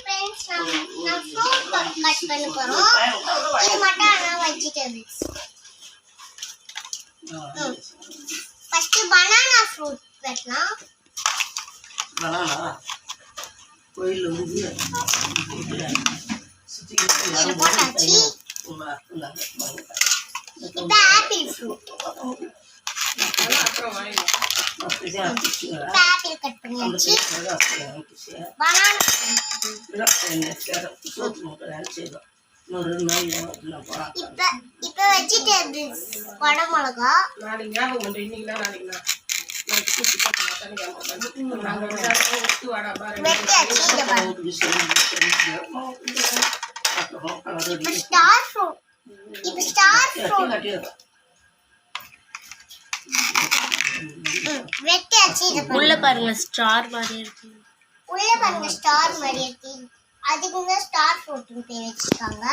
Friends நான் fruit cut பண்ண போறோம். இது மட்டும் ஆனா வெஜிடபிள்ஸ். ஃபர்ஸ்ட் பனானா ஃப்ரூட் வெட்டலாம். பனானா கோயில் வந்து இது போட்டாச்சு. இப்போ ஆப்பிள் ஃப்ரூட். ஆப்பிள் கட் பண்ணியாச்சு. பனானா இப்போ வெஜிடபிள்ஸ் வடமிளகா ஸ்டார் ஃப்ரூட். இப்போ ஸ்டார் ஃப்ரூட் வெட்டியாச்சு. உள்ள பாருங்க ஸ்டார் மாதிரி இருக்கு. உள்ள பாருங்க ஸ்டார் மாதிரி இருக்கு. அதுக்கு ஸ்டார் ஃப்ரூட்னு பேர் வச்சிருக்காங்க.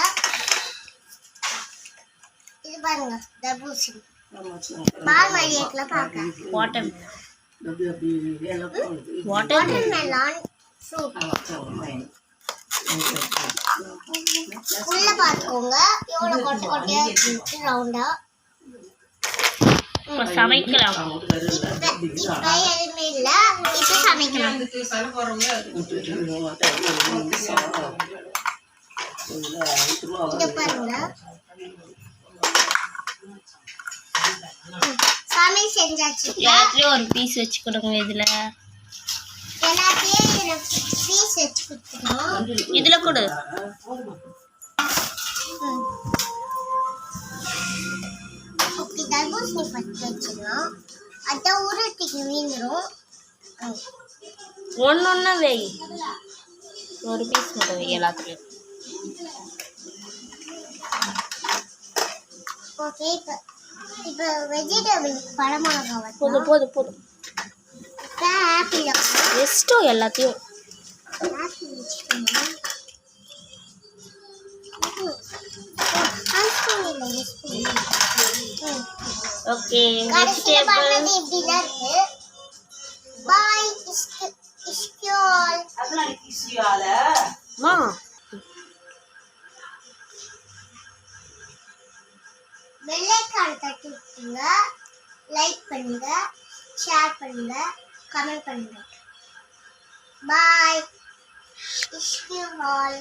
இது பாருங்க தர்பூசணி பால் மாதிரி இருக்குல பாக்க. Watermelon fruit. உள்ள பாத்துக்கோங்க எவ்வளவு கொட்டை கொட்டையா இருக்கு ரவுண்டா. சமைக்கலாம். இப்போ எதுவுமே இல்ல. இப்போ சமைக்கலாம். இத பாருங்க சமையல் செஞ்சாச்சு. எல்லாத்தையும் ஒரு பீஸ் வச்சு கொடுங்க. இதுல எல்லாத்தையும் பீஸ் வச்சு கொடுத்துருவோம். இதுல கொடு. ஓகே தர்பூசணி பட்டு வச்சிடலாம். அதான் உருட்டிக்கு வீந்துடும். ஒன்னொன்னா வை. ஒரு பீஸ் மட்டும் வை எல்லாத்துலயும். ஓகே இப்போ வெஜிடபிள் பழமிளகா வச்சு போதும் போதும் போதும். இப்போ ஆப்பிள் எஸ்டோ எல்லாத்தையும் ஆப்பிள் வச்சுக்கணும். ஓகே. கடைசில பண்ணது இப்படிதான் இருக்கு. பாய் இஸ்கியோல். அதனால கிசியால மா பெல் ஐகான் தட்டி விட்டுங்க. லைக் பண்ணுங்க, ஷேர் பண்ணுங்க, கமெண்ட் பண்ணுங்க. பாய் இஸ்கியோல்.